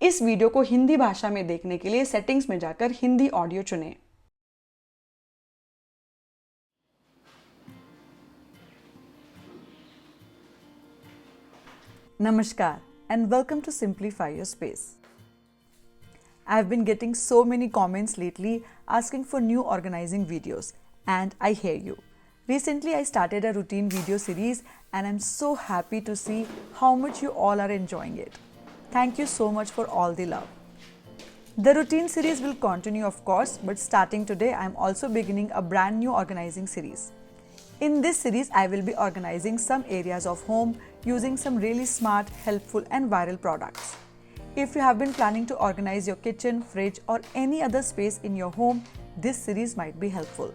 इस वीडियो को हिंदी भाषा में देखने के लिए सेटिंग्स में जाकर हिंदी ऑडियो चुनें। Namaskar and welcome to Simplify Your Space. I've been getting so many comments lately asking for new organizing videos, and I hear you. Recently, I started a routine video series and I'm so happy to see how much you all are enjoying it. Thank you so much for all the love. The routine series will continue, of course, but starting today, I'm also beginning a brand new organizing series. In this series, I will be organizing some areas of home using some really smart, helpful, and viral products. If you have been planning to organize your kitchen, fridge, or any other space in your home, this series might be helpful.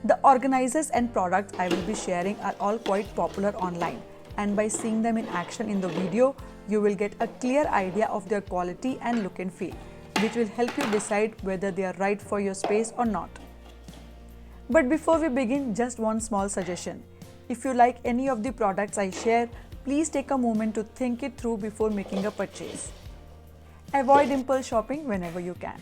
The organizers and products I will be sharing are all quite popular online, and by seeing them in action in the video, you will get a clear idea of their quality and look and feel, which will help you decide whether they are right for your space or not. But before we begin, just one small suggestion. If you like any of the products I share, please take a moment to think it through before making a purchase. Avoid impulse shopping whenever you can.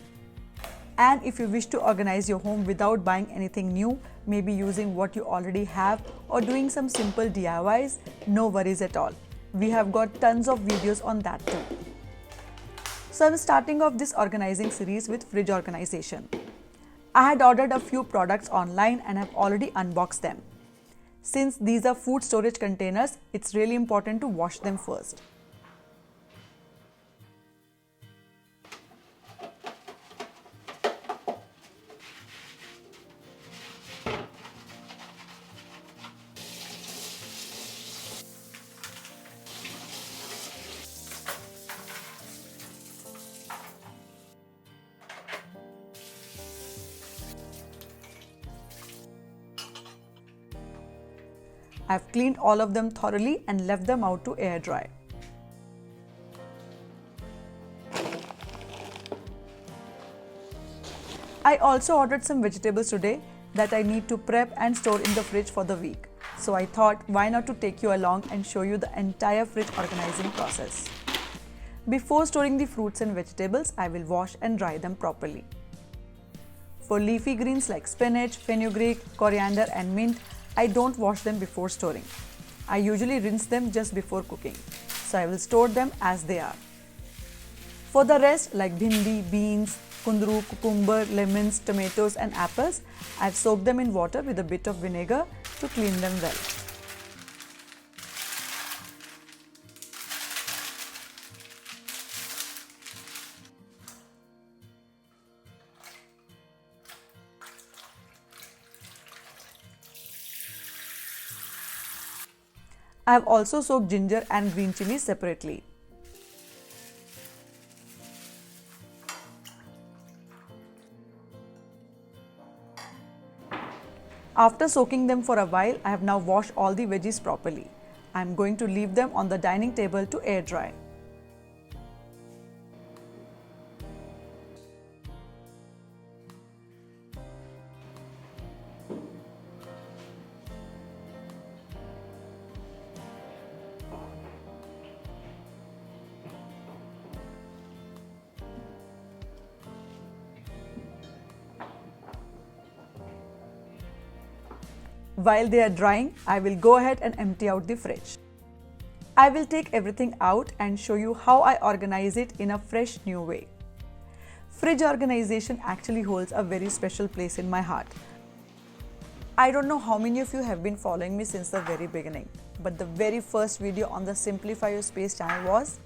And if you wish to organize your home without buying anything new, maybe using what you already have or doing some simple DIYs, no worries at all. We have got tons of videos on that too. So I'm starting off this organizing series with fridge organization. I had ordered a few products online and have already unboxed them. Since these are food storage containers, it's really important to wash them first. I've cleaned all of them thoroughly and left them out to air dry. I also ordered some vegetables today that I need to prep and store in the fridge for the week. So I thought, why not to take you along and show you the entire fridge organizing process. Before storing the fruits and vegetables, I will wash and dry them properly. For leafy greens like spinach, fenugreek, coriander and mint, I don't wash them before storing. I usually rinse them just before cooking, so I will store them as they are. For the rest, like bhindi, beans, kundru, cucumber, lemons, tomatoes and apples, I've soaked them in water with a bit of vinegar to clean them well. I have also soaked ginger and green chilies separately. After soaking them for a while, I have now washed all the veggies properly. I am going to leave them on the dining table to air dry. While they are drying, I will go ahead and empty out the fridge. I will take everything out and show you how I organize it in a fresh new way. Fridge organization actually holds a very special place in my heart. I don't know how many of you have been following me since the very beginning, but the very first video on the Simplify Your Space channel was,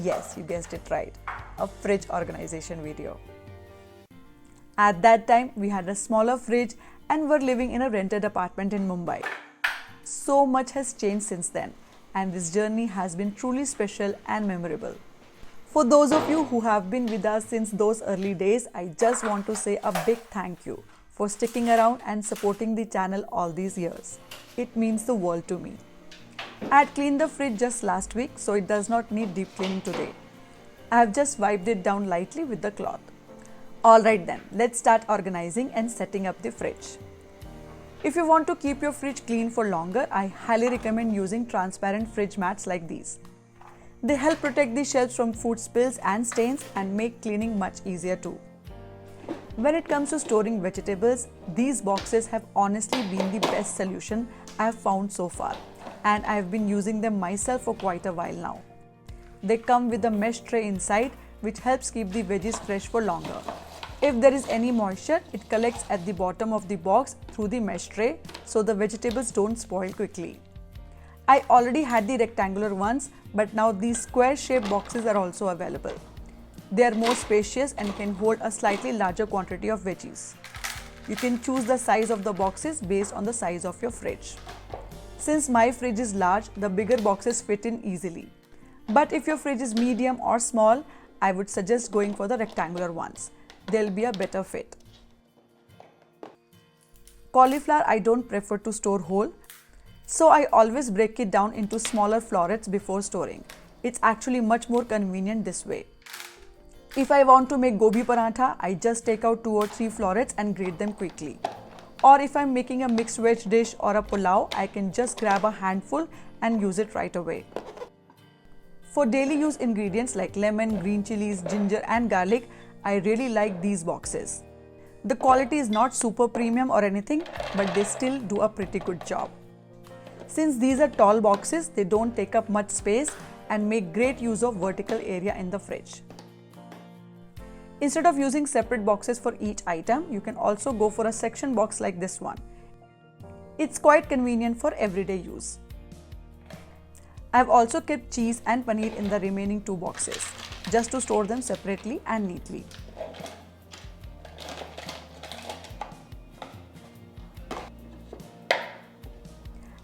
yes, you guessed it right, a fridge organization video. At that time, we had a smaller fridge and were living in a rented apartment in Mumbai. So much has changed since then, and this journey has been truly special and memorable. For those of you who have been with us since those early days, I just want to say a big thank you for sticking around and supporting the channel all these years. It means the world to me. I had cleaned the fridge just last week, so it does not need deep cleaning today. I have just wiped it down lightly with the cloth. Alright then, let's start organizing and setting up the fridge. If you want to keep your fridge clean for longer, I highly recommend using transparent fridge mats like these. They help protect the shelves from food spills and stains and make cleaning much easier too. When it comes to storing vegetables, these boxes have honestly been the best solution I have found so far, and I have been using them myself for quite a while now. They come with a mesh tray inside, which helps keep the veggies fresh for longer. If there is any moisture, it collects at the bottom of the box through the mesh tray, so the vegetables don't spoil quickly. I already had the rectangular ones, but now these square-shaped boxes are also available. They are more spacious and can hold a slightly larger quantity of veggies. You can choose the size of the boxes based on the size of your fridge. Since my fridge is large, the bigger boxes fit in easily. But if your fridge is medium or small, I would suggest going for the rectangular ones. They'll be a better fit. Cauliflower I don't prefer to store whole, so I always break it down into smaller florets before storing. It's actually much more convenient this way. If I want to make gobi paratha, I just take out 2 or 3 florets and grate them quickly. Or if I'm making a mixed veg dish or a pulao, I can just grab a handful and use it right away. For daily use ingredients like lemon, green chilies, ginger and garlic, I really like these boxes. The quality is not super premium or anything, but they still do a pretty good job. Since these are tall boxes, they don't take up much space and make great use of vertical area in the fridge. Instead of using separate boxes for each item, you can also go for a section box like this one. It's quite convenient for everyday use. I have also kept cheese and paneer in the remaining 2 boxes, just to store them separately and neatly.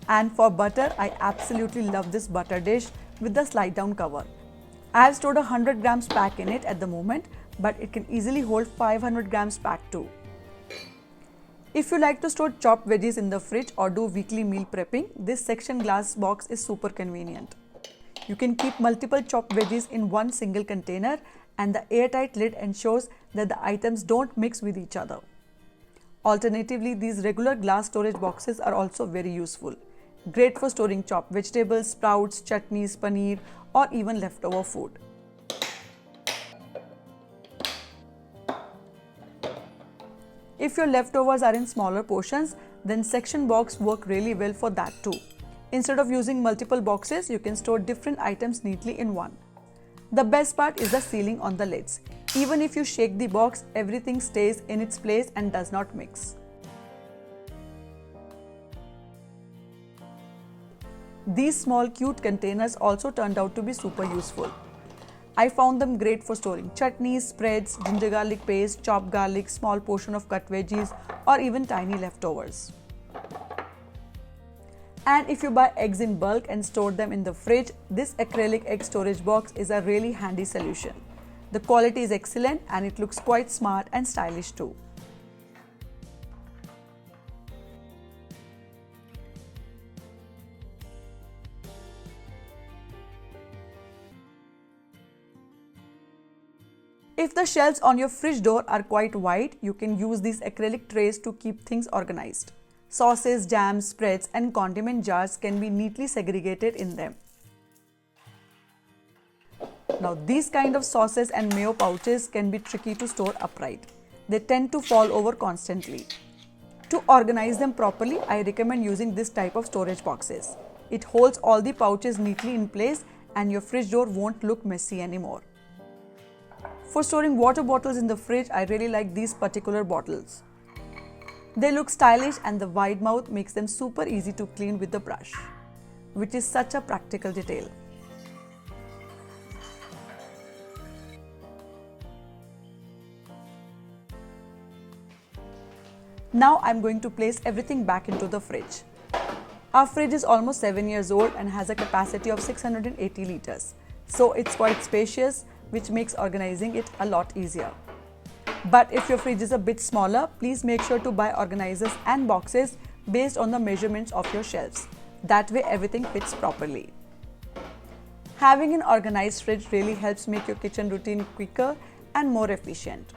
And for butter, I absolutely love this butter dish with the slide down cover. I have stored 100 grams pack in it at the moment, but it can easily hold 500 grams pack too. If you like to store chopped veggies in the fridge or do weekly meal prepping, this section glass box is super convenient. You can keep multiple chopped veggies in one single container, and the airtight lid ensures that the items don't mix with each other. Alternatively, these regular glass storage boxes are also very useful. Great for storing chopped vegetables, sprouts, chutneys, paneer, or even leftover food. If your leftovers are in smaller portions, then section box work really well for that too. Instead of using multiple boxes, you can store different items neatly in one. The best part is the sealing on the lids. Even if you shake the box, everything stays in its place and does not mix. These small cute containers also turned out to be super useful. I found them great for storing chutneys, spreads, ginger garlic paste, chopped garlic, small portion of cut veggies, or even tiny leftovers. And if you buy eggs in bulk and store them in the fridge, this acrylic egg storage box is a really handy solution. The quality is excellent and it looks quite smart and stylish too. If the shelves on your fridge door are quite wide, you can use these acrylic trays to keep things organized. Sauces, jams, spreads, and condiment jars can be neatly segregated in them. Now, these kind of sauces and mayo pouches can be tricky to store upright. They tend to fall over constantly. To organize them properly, I recommend using this type of storage boxes. It holds all the pouches neatly in place and your fridge door won't look messy anymore. For storing water bottles in the fridge, I really like these particular bottles. They look stylish and the wide mouth makes them super easy to clean with the brush, which is such a practical detail. Now I'm going to place everything back into the fridge. Our fridge is almost 7 years old and has a capacity of 680 liters. So it's quite spacious, which makes organizing it a lot easier. But if your fridge is a bit smaller, please make sure to buy organizers and boxes based on the measurements of your shelves. That way everything fits properly. Having an organized fridge really helps make your kitchen routine quicker and more efficient.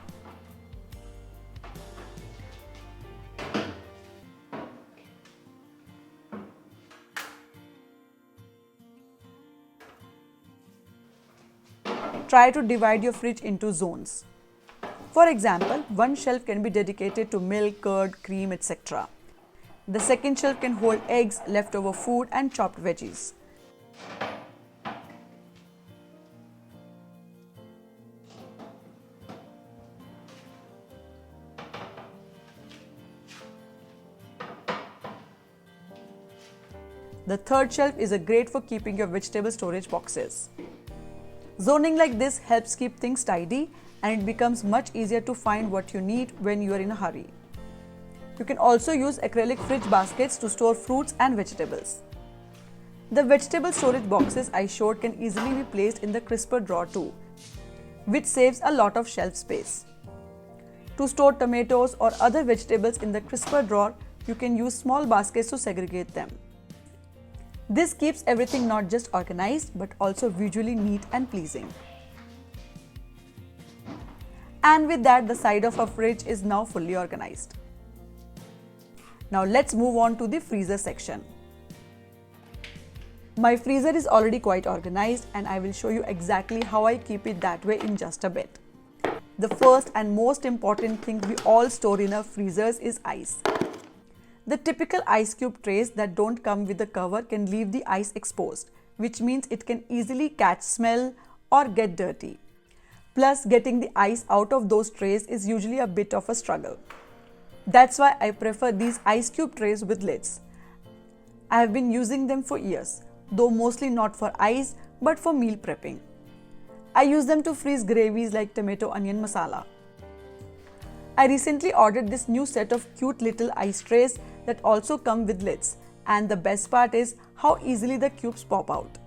try to divide your fridge into zones. For example, one shelf can be dedicated to milk, curd, cream, etc. The second shelf can hold eggs, leftover food, and chopped veggies. The third shelf is great for keeping your vegetable storage boxes. Zoning like this helps keep things tidy, and it becomes much easier to find what you need when you are in a hurry. You can also use acrylic fridge baskets to store fruits and vegetables. The vegetable storage boxes I showed can easily be placed in the crisper drawer too, which saves a lot of shelf space. To store tomatoes or other vegetables in the crisper drawer, you can use small baskets to segregate them. This keeps everything not just organized but also visually neat and pleasing. And with that, the side of our fridge is now fully organized. Now let's move on to the freezer section. My freezer is already quite organized, and I will show you exactly how I keep it that way in just a bit. The first and most important thing we all store in our freezers is ice. The typical ice cube trays that don't come with the cover can leave the ice exposed, which means it can easily catch smell or get dirty. Plus, getting the ice out of those trays is usually a bit of a struggle. That's why I prefer these ice cube trays with lids. I have been using them for years, though mostly not for ice but for meal prepping. I use them to freeze gravies like tomato onion masala. I recently ordered this new set of cute little ice trays that also come with lids, and the best part is how easily the cubes pop out.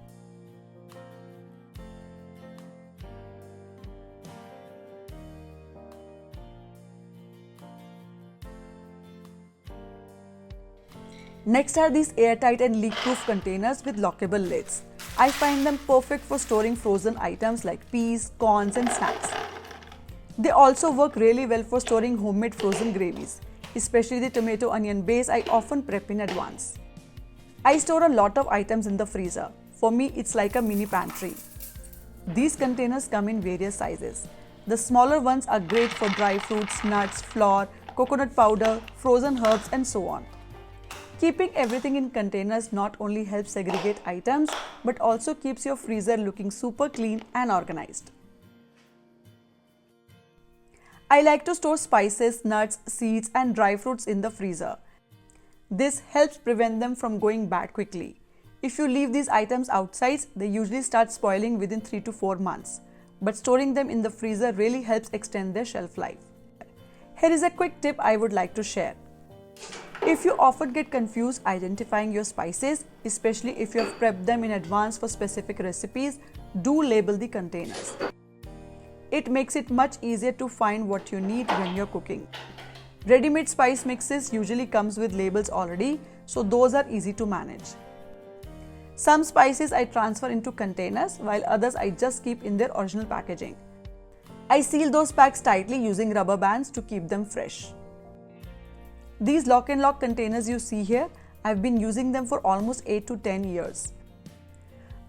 Next are these airtight and leak-proof containers with lockable lids. I find them perfect for storing frozen items like peas, corns, and snacks. They also work really well for storing homemade frozen gravies, especially the tomato onion base I often prep in advance. I store a lot of items in the freezer. For me, it's like a mini pantry. These containers come in various sizes. The smaller ones are great for dry fruits, nuts, flour, coconut powder, frozen herbs, and so on. Keeping everything in containers not only helps segregate items, but also keeps your freezer looking super clean and organized. I like to store spices, nuts, seeds, and dry fruits in the freezer. This helps prevent them from going bad quickly. If you leave these items outside, they usually start spoiling within 3 to 4 months. But storing them in the freezer really helps extend their shelf life. Here is a quick tip I would like to share. If you often get confused identifying your spices, especially if you have prepped them in advance for specific recipes, do label the containers. It makes it much easier to find what you need when you're cooking. Ready-made spice mixes usually comes with labels already, so those are easy to manage. Some spices I transfer into containers, while others I just keep in their original packaging. I seal those packs tightly using rubber bands to keep them fresh. These lock and lock containers you see here, I've been using them for almost 8 to 10 years.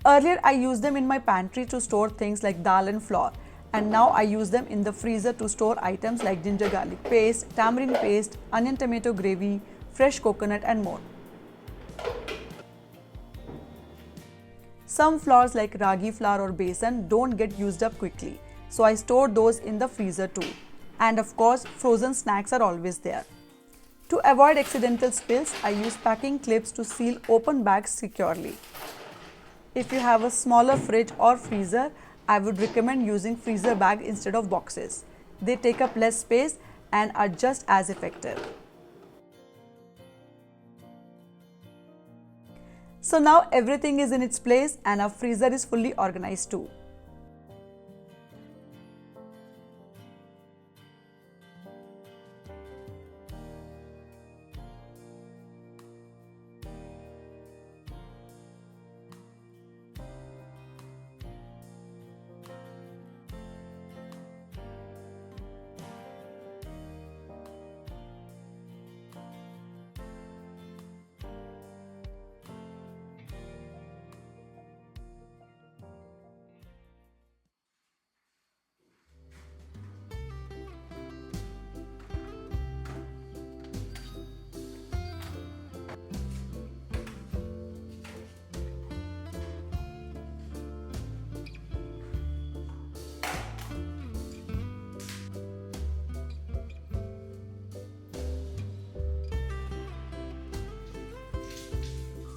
Earlier I used them in my pantry to store things like dal and flour, and now I use them in the freezer to store items like ginger garlic paste, tamarind paste, onion tomato gravy, fresh coconut, and more. Some flours like ragi flour or besan don't get used up quickly, so I store those in the freezer too. And of course, frozen snacks are always there. To avoid accidental spills, I use packing clips to seal open bags securely. If you have a smaller fridge or freezer, I would recommend using freezer bags instead of boxes. They take up less space and are just as effective. So now everything is in its place and our freezer is fully organized too.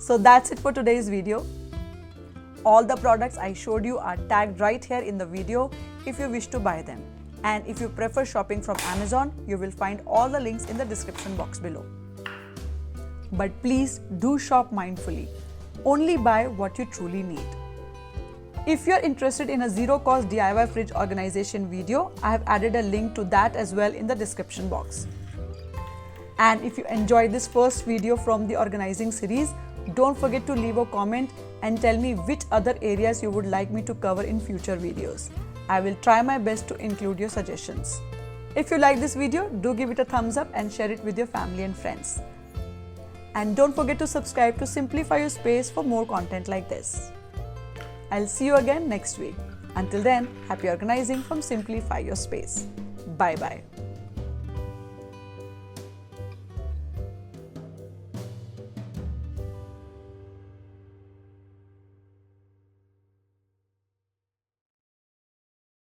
So that's it for today's video. All the products I showed you are tagged right here in the video if you wish to buy them. And if you prefer shopping from Amazon, you will find all the links in the description box below. But please do shop mindfully. Only buy what you truly need. If you are interested in a zero-cost DIY fridge organization video, I have added a link to that as well in the description box. And if you enjoyed this first video from the organizing series, don't forget to leave a comment and tell me which other areas you would like me to cover in future videos. I will try my best to include your suggestions. If you like this video, do give it a thumbs up and share it with your family and friends. And don't forget to subscribe to Simplify Your Space for more content like this. I'll see you again next week. Until then, happy organizing from Simplify Your Space. Bye bye.